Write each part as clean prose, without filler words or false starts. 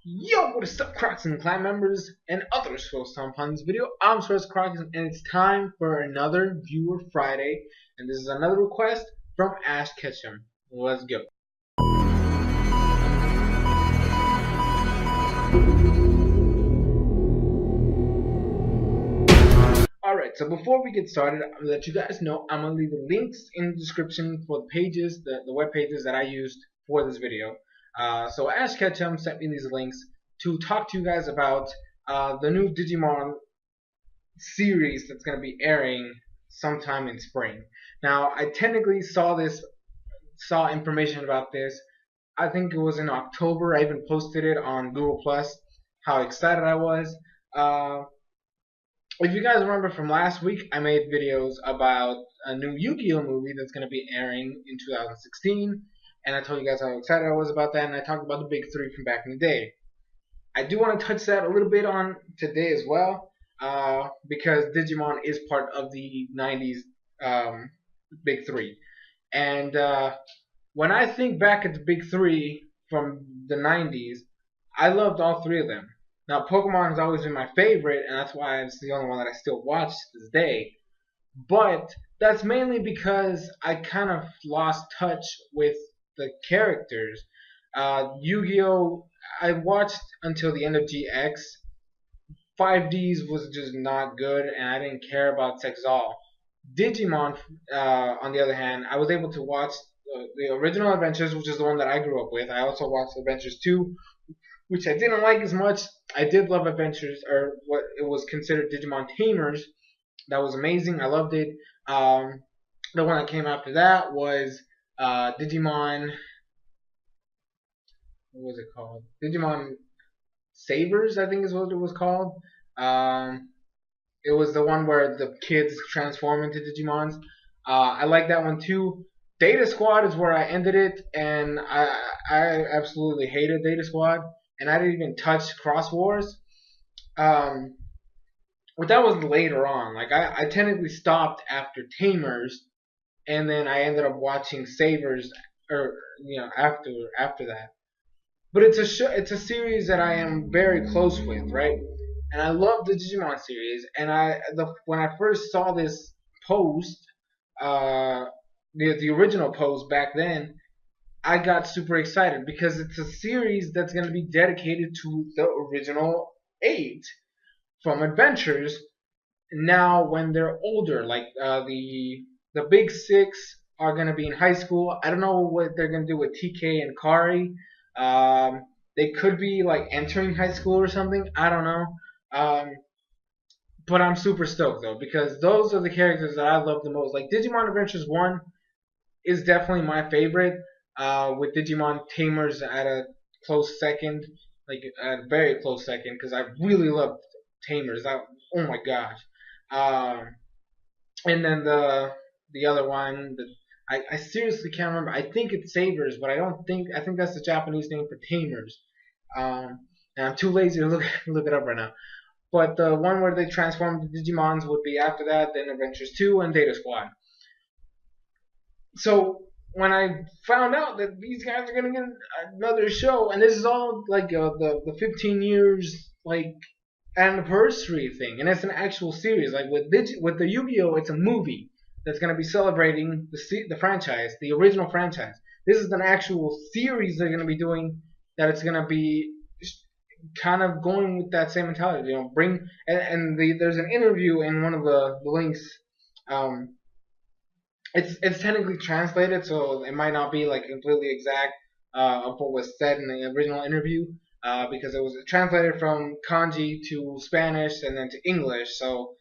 Yo, what is up, Crockxen clan members and other souls on this video? I'm SoresanCrockxen, and it's time for another Viewer Friday, and this is another request from Ash Ketchum. Let's go. Alright, so before we get started, I'll let you guys know I'm going to leave the links in the description for the pages, the web pages that I used for this video. So Ash Ketchum sent me these links to talk to you guys about the new Digimon series that's going to be airing sometime in spring. Now, I technically saw information about this. I think it was in October. I even posted it on Google Plus. How excited I was. If you guys remember from last week, I made videos about a new Yu-Gi-Oh movie that's going to be airing in 2016, and I told you guys how excited I was about that, and I talked about the big three from back in the day. I do want to touch that a little bit on today as well, because Digimon is part of the 90s big three. And when I think back at the big three from the 90s, I loved all three of them. Now, Pokemon has always been my favorite, and that's why it's the only one that I still watch to this day. But that's mainly because I kind of lost touch with the characters. Yu-Gi-Oh! I watched until the end of GX. 5Ds was just not good, and I didn't care about Sex All. Digimon, on the other hand, I was able to watch the original Adventures, which is the one that I grew up with. I also watched Adventures 2, which I didn't like as much. I did love Adventures, or what it was considered Digimon Tamers. That was amazing. I loved it. The one that came after that was Digimon. What was it called? Digimon Savers, I think is what it was called. It was the one where the kids transform into Digimons. I like that one too. Data Squad is where I ended it, and I absolutely hated Data Squad, and I didn't even touch Cross Wars. But that was later on. Like I technically stopped after Tamers, and then I ended up watching Savers, or after that. But it's a series that I am very close with, right? And I love the Digimon series. And when I first saw this post, the original post back then, I got super excited because it's a series that's going to be dedicated to the original 8 from Adventures. Now, when they're older, like the big 6 are going to be in high school. I don't know what they're going to do with TK and Kari. They could be like entering high school or something. I don't know. But I'm super stoked though because those are the characters that I love the most. Like Digimon Adventures 1 is definitely my favorite. With Digimon Tamers at a close second, like a very close second, because I really love Tamers. Oh my gosh. And then the other one, I seriously can't remember. I think it's Savers, but I think that's the Japanese name for Tamers. And I'm too lazy to look it up right now. But the one where they transform the Digimons would be after that, then Adventures 2 and Data Squad. So when I found out that these guys are gonna get another show, and this is all like the 15 years like anniversary thing, and it's an actual series. Like with the Yu-Gi-Oh, it's a movie that's gonna be celebrating the franchise, the original franchise. This is an actual series they're gonna be doing. That it's gonna be kind of going with that same mentality. There's an interview in one of the links. It's technically translated, so it might not be like completely exact of what was said in the original interview, because it was translated from kanji to Spanish and then to English. So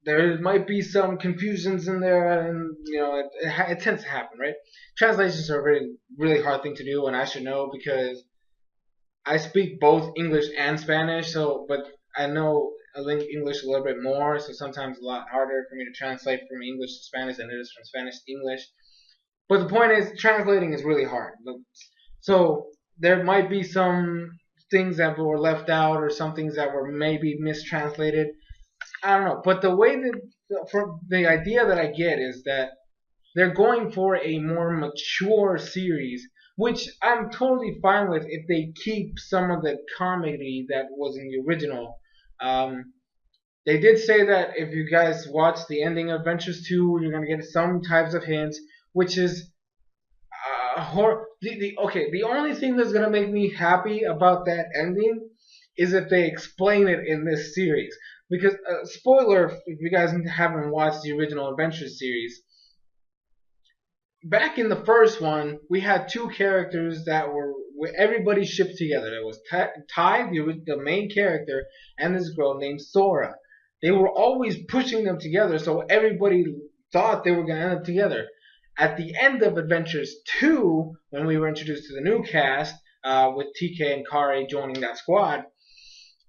there might be some confusions in there, and it tends to happen, right? Translations are a really hard thing to do, and I should know because I speak both English and Spanish. But I know English a little bit more, so sometimes it's a lot harder for me to translate from English to Spanish than it is from Spanish to English. But the point is, translating is really hard. So there might be some things that were left out or some things that were maybe mistranslated. I don't know. But the idea that I get is that they're going for a more mature series which I'm totally fine with if they keep some of the comedy that was in the original. Um, they did say that if you guys watch the ending of Adventures 2, you're gonna get some types of hints, which is the only thing that's gonna make me happy about that ending is if they explain it in this series. Because spoiler, if you guys haven't watched the original Adventures series, back in the first one, we had two characters that were everybody shipped together. There was Ty, the main character, and this girl named Sora. They were always pushing them together, so everybody thought they were going to end up together. At the end of Adventures 2, when we were introduced to the new cast, with TK and Kari joining that squad,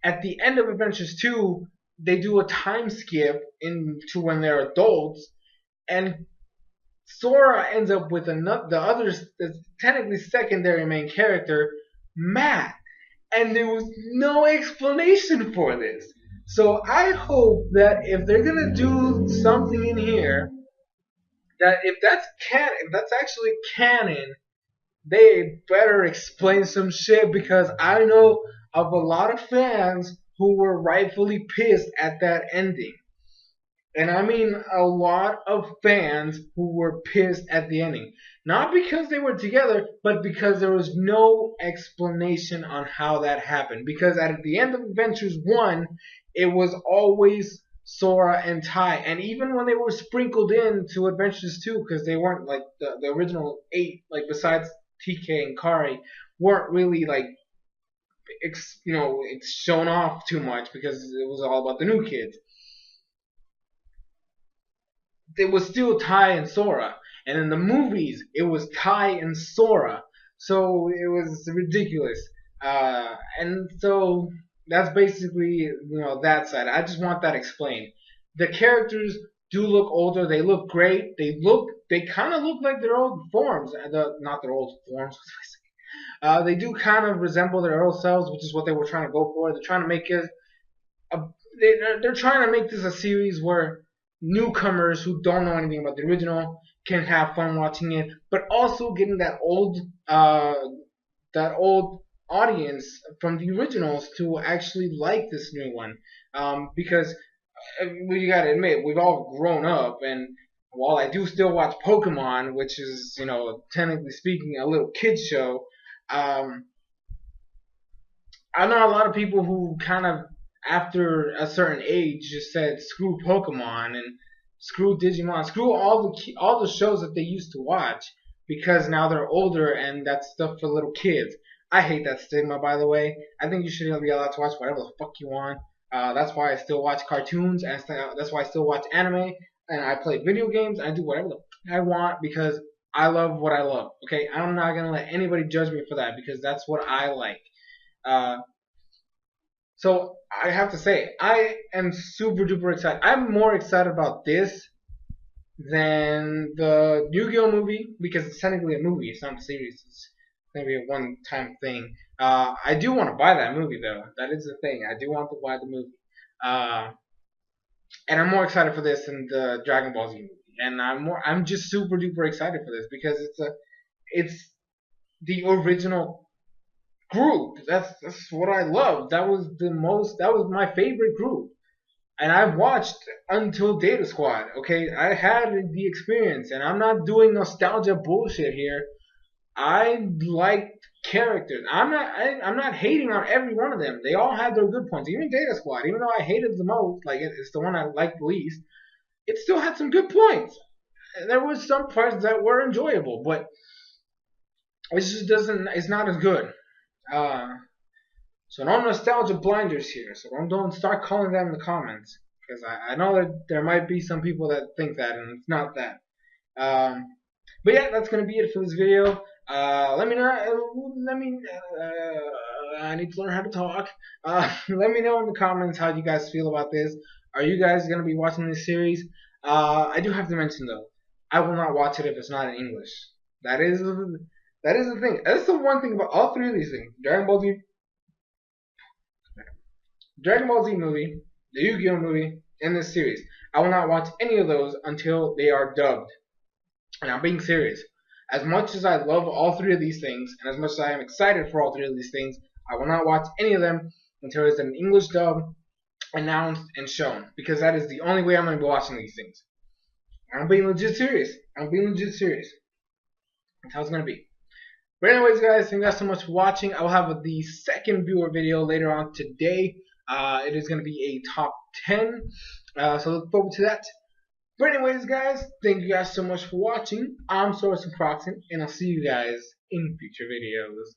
at the end of Adventures 2, they do a time skip into when they're adults, and Sora ends up with the other, technically secondary main character, Matt, and there was no explanation for this. So I hope that if they're gonna do something in here, that if that's actually canon, they better explain some shit because I know of a lot of fans who were rightfully pissed at that ending. And I mean a lot of fans who were pissed at the ending. Not because they were together, but because there was no explanation on how that happened. Because at the end of Adventures 1, it was always Sora and Ty. And even when they were sprinkled into Adventures 2, because they weren't like the original 8, like besides TK and Kari, weren't really like, it's shown off too much because it was all about the new kids. It was still Ty and Sora, and in the movies it was Ty and Sora. So it was ridiculous, and so that's basically that side. I just want that explained. The characters do look older. They look great. They kind of look like their old forms. Not their old forms. They do kind of resemble their old selves, which is what they were trying to go for. They're trying to make it a, they're trying to make this a series where newcomers who don't know anything about the original can have fun watching it, but also getting that old audience from the originals to actually like this new one. Because we gotta admit, we've all grown up, and while I do still watch Pokemon, which is technically speaking a little kid show, I know a lot of people who kind of after a certain age just said screw Pokemon and screw Digimon, screw all the shows that they used to watch because now they're older and that's stuff for little kids. I hate that stigma, by the way. I think you should be allowed to watch whatever the fuck you want. That's why I still watch cartoons, and that's why I still watch anime, and I play video games, and I do whatever the fuck I want because I love what I love. Okay, I'm not gonna let anybody judge me for that because that's what I like. Uh, so I have to say, I am super duper excited. I'm more excited about this than the Yu-Gi-Oh movie because it's technically a movie. It's not a series. It's gonna be a one-time thing. I do want to buy that movie though. That is the thing. I do want to buy the movie. Uh, and I'm more excited for this than the Dragon Ball Z movie. And I'm just super duper excited for this because it's the original group. That's what I love. That was my favorite group. And I watched until Data Squad. Okay, I had the experience, and I'm not doing nostalgia bullshit here. I like characters. I'm not hating on every one of them. They all had their good points. Even Data Squad, even though I hated the most, like it's the one I liked the least, it still had some good points. There was some parts that were enjoyable, but it just doesn't. It's not as good. Uh, so no nostalgia blinders here. So don't start calling that in the comments because I know that there might be some people that think that, and it's not that. Um, but yeah, that's gonna be it for this video. Let me know. I need to learn how to talk. Let me know in the comments how you guys feel about this. Are you guys gonna be watching this series? I do have to mention though, I will not watch it if it's not in English. That is the thing. That's the one thing about all three of these things: Dragon Ball Z movie, the Yu-Gi-Oh movie, and this series. I will not watch any of those until they are dubbed. And I'm being serious. As much as I love all three of these things, and as much as I am excited for all three of these things, I will not watch any of them until it's an English dub announced and shown, because that is the only way I'm going to be watching these things. I'm being legit serious. I'm being legit serious. That's how it's going to be. But anyways, guys, thank you guys so much for watching. I will have the second viewer video later on today. It is going to be a top 10, so look forward to that. But anyways, guys, thank you guys so much for watching. I'm SoresanCrockxen, and I'll see you guys in future videos.